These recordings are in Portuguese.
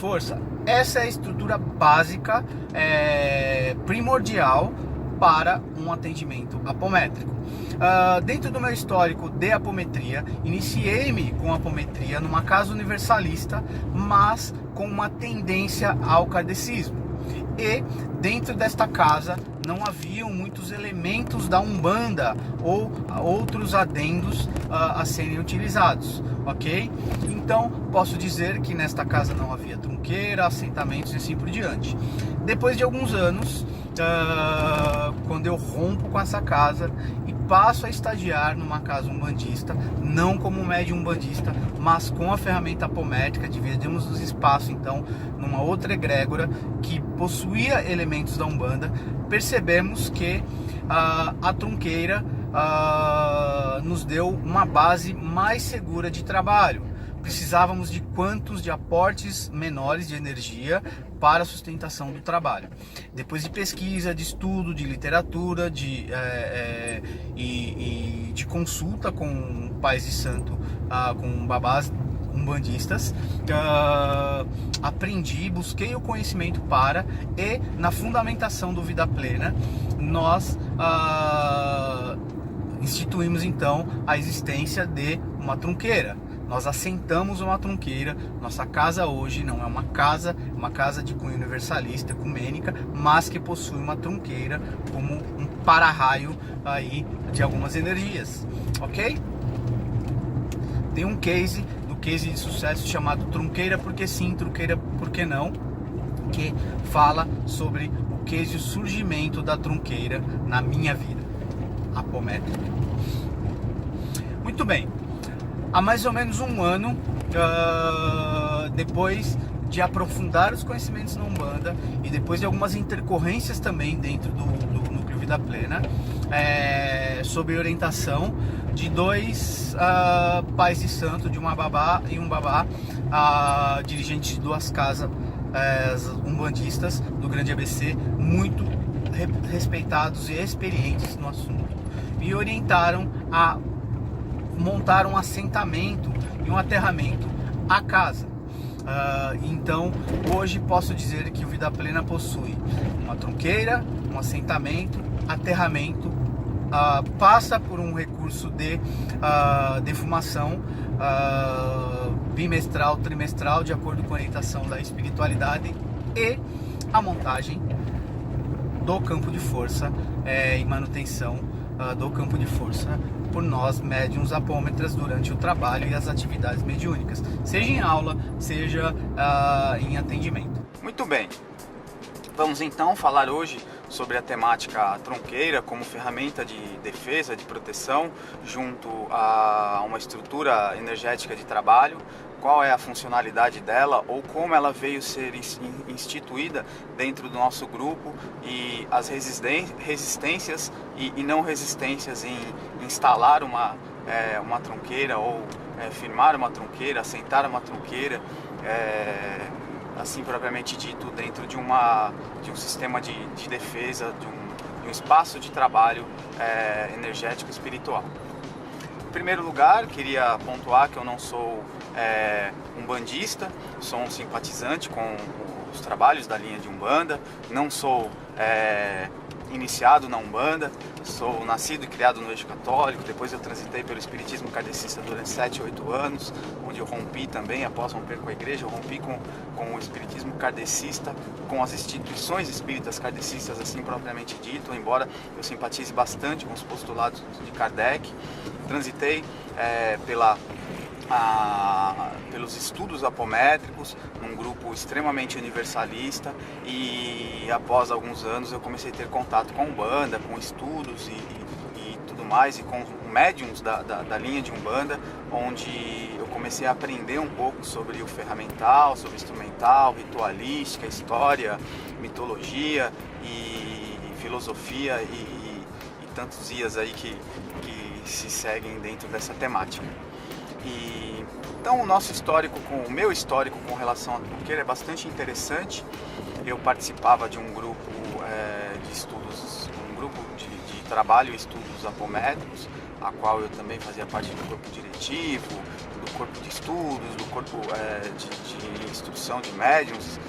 força. Essa é a estrutura básica, primordial para um atendimento apométrico. Dentro do meu histórico de apometria, iniciei-me com apometria numa casa universalista, mas com uma tendência ao kardecismo. E dentro desta casa não haviam muitos elementos da Umbanda ou outros adendos a serem utilizados, ok? Então posso dizer que nesta casa não havia trunqueira, assentamentos e assim por diante. Depois de alguns anos, quando eu rompo com essa casa e passo a estagiar numa casa umbandista, não como médium umbandista, mas com a ferramenta apométrica, dividimos os espaços então numa outra egrégora que possuía elementos da Umbanda, percebemos que a trunqueira nos deu uma base mais segura de trabalho. Precisávamos de quantos de aportes menores de energia para a sustentação do trabalho. Depois de pesquisa, de estudo, de literatura, de consulta com pais de santo, com babás umbandistas, aprendi, busquei o conhecimento e na fundamentação do Vida Plena nós instituímos então a existência de uma trunqueira. Nós assentamos uma trunqueira. Nossa casa hoje não é uma casa de cunho universalista, ecumênica, mas que possui uma trunqueira como um para-raio aí de algumas energias, ok? Tem um case de sucesso chamado Trunqueira Porque Sim, Trunqueira Porque Não, que fala sobre o case, o surgimento da trunqueira na minha vida apométrica. Muito bem. Há mais ou menos um ano, depois de aprofundar os conhecimentos na Umbanda e depois de algumas intercorrências também dentro do Núcleo Vida Plena, sob orientação de dois pais de santo, de uma babá e um babá, dirigentes de duas casas umbandistas do Grande ABC, muito respeitados e experientes no assunto, me orientaram a montar um assentamento e um aterramento à casa. Então hoje posso dizer que o Vida Plena possui uma trunqueira, um assentamento, aterramento, passa por um recurso de defumação bimestral, trimestral, de acordo com a orientação da espiritualidade, e a montagem do campo de força e manutenção do campo de força por nós, médiuns apômetras, durante o trabalho e as atividades mediúnicas, seja em aula, seja em atendimento. Muito bem, vamos então falar hoje sobre a temática trunqueira como ferramenta de defesa, de proteção, junto a uma estrutura energética de trabalho. Qual é a funcionalidade dela ou como ela veio ser instituída dentro do nosso grupo e as resistências e não resistências em instalar uma trunqueira ou firmar uma trunqueira, assentar uma trunqueira, assim propriamente dito, dentro de um sistema de defesa, de um espaço de trabalho energético espiritual. Em primeiro lugar, queria pontuar que eu não sou umbandista, sou um simpatizante com os trabalhos da linha de Umbanda, não sou iniciado na Umbanda, sou nascido e criado no eixo católico. Depois eu transitei pelo espiritismo kardecista durante 7, 8 anos, onde eu rompi também, após romper com a igreja, eu rompi com o espiritismo kardecista, com as instituições espíritas kardecistas, assim propriamente dito, embora eu simpatize bastante com os postulados de Kardec. Transitei pelos estudos apométricos, num grupo extremamente universalista, e após alguns anos eu comecei a ter contato com Umbanda, com estudos e tudo mais, e com médiums da linha de Umbanda, onde eu comecei a aprender um pouco sobre o ferramental, sobre o instrumental, ritualística, história, mitologia e filosofia e tantos dias aí que se seguem dentro dessa temática. Então o meu histórico com relação à trunqueira é bastante interessante. Eu participava de um grupo de estudos, um grupo de trabalho e estudo dos apométricos, a qual eu também fazia parte do corpo diretivo, do corpo de estudos, do corpo de instrução de médiuns,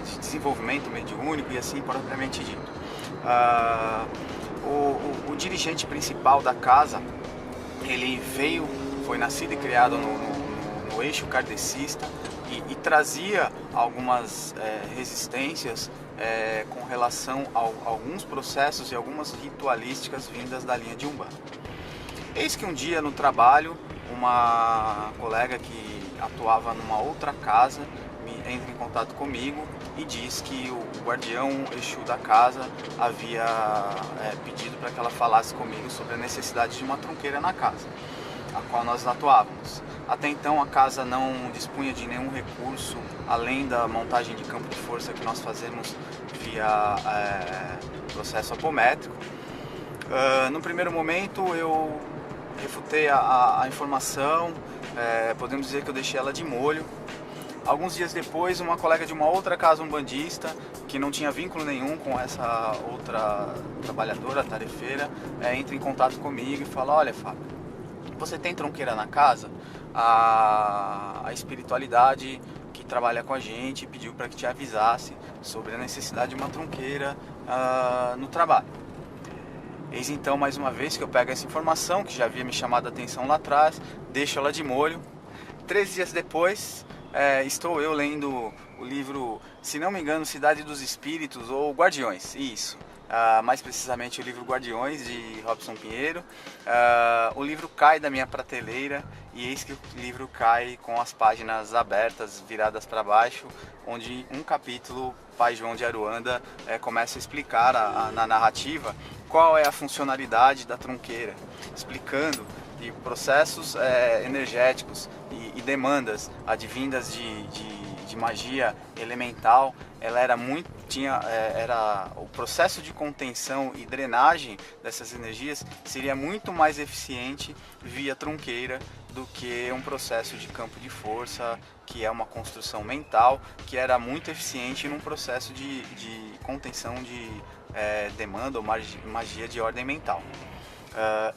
de desenvolvimento mediúnico e assim propriamente dito. O dirigente principal da casa, ele foi nascido e criado no eixo kardecista e trazia algumas resistências com relação a alguns processos e algumas ritualísticas vindas da linha de Umbanda. Eis que um dia no trabalho, uma colega que atuava numa outra casa entra em contato comigo e diz que o guardião Exu da casa havia pedido para que ela falasse comigo sobre a necessidade de uma tronqueira na casa, a qual nós atuávamos. Até então a casa não dispunha de nenhum recurso além da montagem de campo de força que nós fazemos via processo apométrico. No primeiro momento eu refutei a informação, podemos dizer que eu deixei ela de molho. Alguns dias depois, uma colega de uma outra casa umbandista, que não tinha vínculo nenhum com essa outra trabalhadora, tarefeira, entra em contato comigo e fala: olha, Fábio, você tem tronqueira na casa? A espiritualidade que trabalha com a gente pediu para que te avisasse sobre a necessidade de uma tronqueira no trabalho. Eis então mais uma vez que eu pego essa informação, que já havia me chamado a atenção lá atrás, deixo ela de molho. 3 dias depois, estou eu lendo o livro, se não me engano, Cidade dos Espíritos ou Guardiões, isso. Mais precisamente o livro Guardiões, de Robson Pinheiro. O livro cai da minha prateleira e eis que o livro cai com as páginas abertas, viradas para baixo, onde um capítulo, Pai João de Aruanda, começa a explicar na narrativa qual é a funcionalidade da tronqueira, explicando que processos energéticos e demandas advindas de magia elemental, ela era o processo de contenção e drenagem dessas energias seria muito mais eficiente via tronqueira do que um processo de campo de força, que é uma construção mental, que era muito eficiente num processo de contenção de demanda ou magia de ordem mental.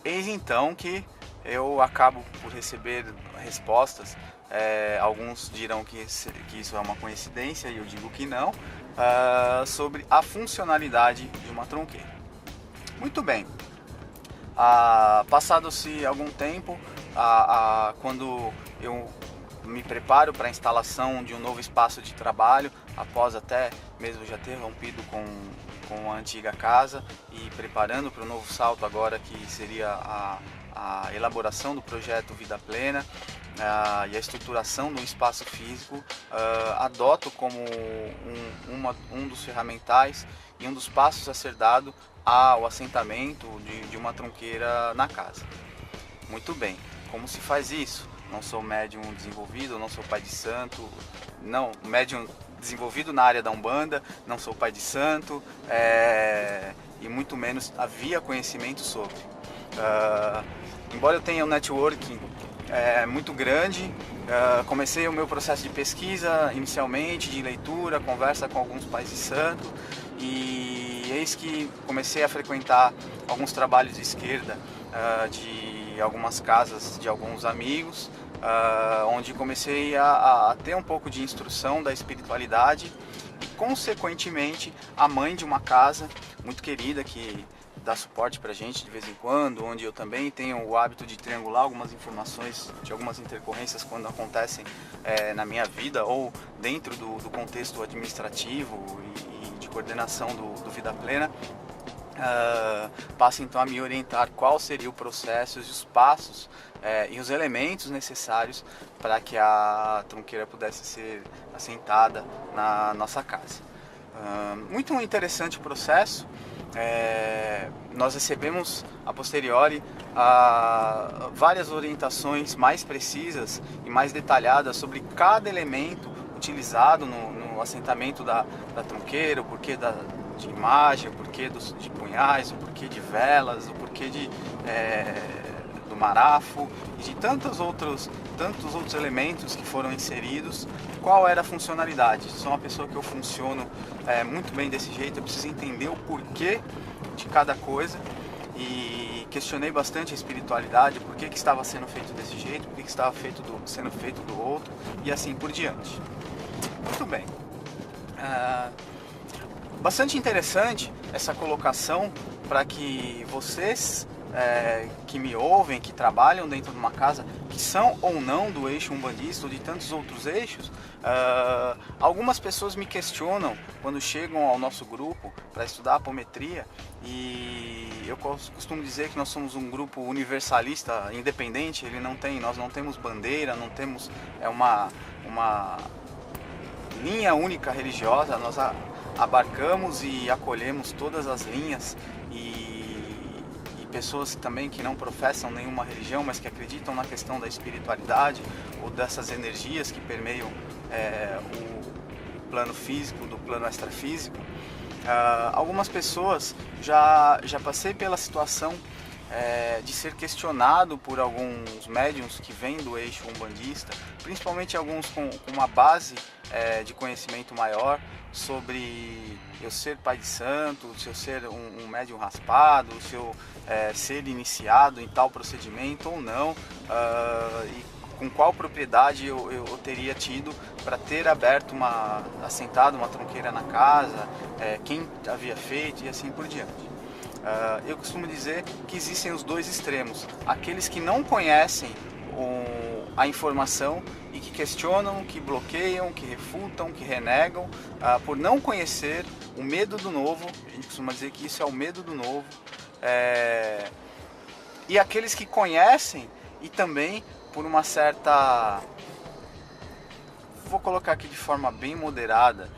Eis então que eu acabo por receber respostas. Alguns dirão que isso é uma coincidência e eu digo que não, sobre a funcionalidade de uma tronqueira. Muito bem, passado-se algum tempo, quando eu me preparo para a instalação de um novo espaço de trabalho, após até mesmo já ter rompido com a antiga casa e preparando para o novo salto agora, que seria a elaboração do projeto Vida Plena e a estruturação do espaço físico, adoto como um dos ferramentais e um dos passos a ser dado ao assentamento de uma tronqueira na casa. Muito bem, como se faz isso? Não sou médium desenvolvido, não sou pai de santo, não, médium desenvolvido na área da Umbanda, não sou pai de santo, e muito menos havia conhecimento sobre. Embora eu tenha um networking muito grande, comecei o meu processo de pesquisa inicialmente, de leitura, conversa com alguns pais de santo, e eis que comecei a frequentar alguns trabalhos de esquerda de algumas casas de alguns amigos, onde comecei a ter um pouco de instrução da espiritualidade e, consequentemente, a mãe de uma casa muito querida que dá suporte pra gente de vez em quando, onde eu também tenho o hábito de triangular algumas informações de algumas intercorrências quando acontecem na minha vida ou dentro do contexto administrativo e de coordenação do Vida Plena. Passa então a me orientar qual seria o processo e os passos e os elementos necessários para que a tronqueira pudesse ser assentada na nossa casa. Muito interessante o processo. Nós recebemos a posteriori várias orientações mais precisas e mais detalhadas sobre cada elemento utilizado no assentamento da tronqueira, o porquê de imagem, o porquê de punhais, o porquê de velas, o porquê do marafo e de tantos outros elementos que foram inseridos. Qual era a funcionalidade? Sou uma pessoa que eu funciono muito bem desse jeito, eu preciso entender o porquê de cada coisa e questionei bastante a espiritualidade, por que estava sendo feito desse jeito, por que estava sendo feito do outro e assim por diante. Muito bem. Bastante interessante essa colocação para que vocês que me ouvem, que trabalham dentro de uma casa, que são ou não do eixo umbandista ou de tantos outros eixos, algumas pessoas me questionam quando chegam ao nosso grupo para estudar apometria, e eu costumo dizer que nós somos um grupo universalista, independente. Nós não temos bandeira, não temos uma linha única religiosa, nós abarcamos e acolhemos todas as linhas e pessoas também que não professam nenhuma religião, mas que acreditam na questão da espiritualidade ou dessas energias que permeiam o plano físico do plano extrafísico. Algumas pessoas, já passei pela situação de ser questionado por alguns médiuns que vêm do eixo umbandista, principalmente alguns com uma base de conhecimento maior sobre eu ser pai de santo, se eu ser um médium raspado, se eu ser iniciado em tal procedimento ou não, e com qual propriedade eu teria tido para ter assentado uma tronqueira na casa, quem havia feito e assim por diante. Eu costumo dizer que existem os dois extremos: aqueles que não conhecem a informação e que questionam, que bloqueiam, que refutam, que renegam, por não conhecer o medo do novo. A gente costuma dizer que isso é o medo do novo. E aqueles que conhecem e também por uma certa, vou colocar aqui de forma bem moderada,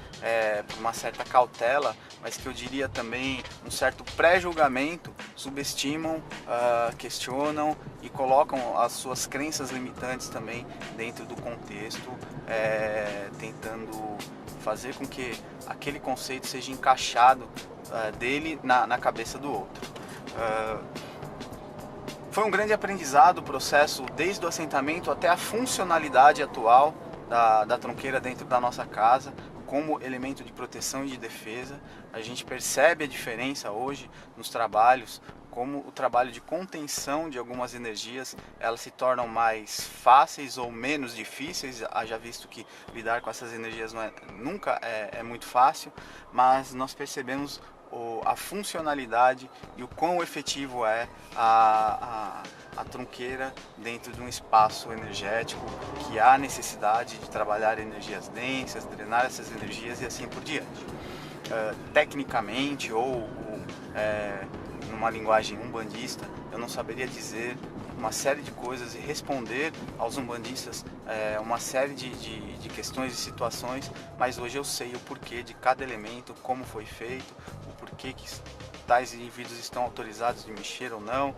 por uma certa cautela, mas que eu diria também um certo pré-julgamento, subestimam, questionam e colocam as suas crenças limitantes também dentro do contexto, tentando fazer com que aquele conceito seja encaixado dele na cabeça do outro. Foi um grande aprendizado o processo, desde o assentamento até a funcionalidade atual da tronqueira dentro da nossa casa, como elemento de proteção e de defesa. A gente percebe a diferença hoje nos trabalhos, como o trabalho de contenção de algumas energias, elas se tornam mais fáceis ou menos difíceis. Haja visto que lidar com essas energias nunca é muito fácil, mas nós percebemos a funcionalidade e o quão efetivo é a tronqueira dentro de um espaço energético, que há necessidade de trabalhar energias densas, drenar essas energias e assim por diante. Tecnicamente ou numa linguagem umbandista, eu não saberia dizer uma série de coisas e responder aos umbandistas uma série de questões e situações, mas hoje eu sei o porquê de cada elemento, como foi feito, o porquê que tais indivíduos estão autorizados de mexer ou não,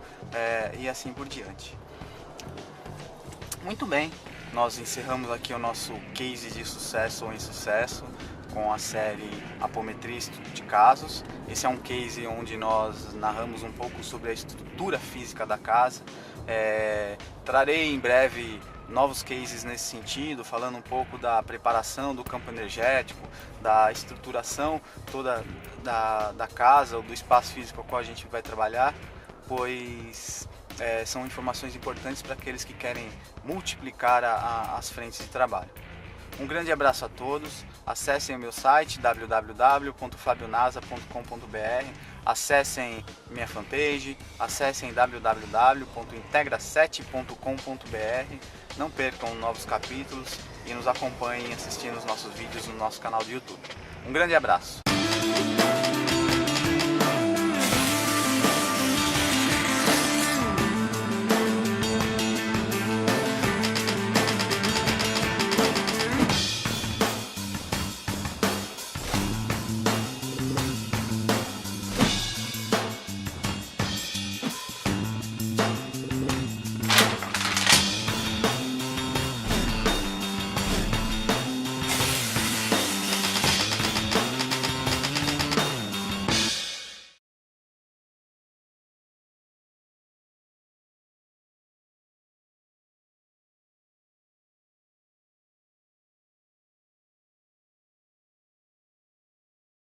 e assim por diante. Muito bem, nós encerramos aqui o nosso case de sucesso ou insucesso com a série Apometria Estudo de Casos. Esse é um case onde nós narramos um pouco sobre a estrutura física da casa. Trarei em breve novos cases nesse sentido, falando um pouco da preparação do campo energético, da estruturação toda da casa ou do espaço físico ao qual a gente vai trabalhar, pois são informações importantes para aqueles que querem multiplicar as frentes de trabalho. Um grande abraço a todos, acessem o meu site www.fabionasa.com.br, acessem minha fanpage, acessem www.integra7.com.br, não percam novos capítulos e nos acompanhem assistindo os nossos vídeos no nosso canal do YouTube. Um grande abraço!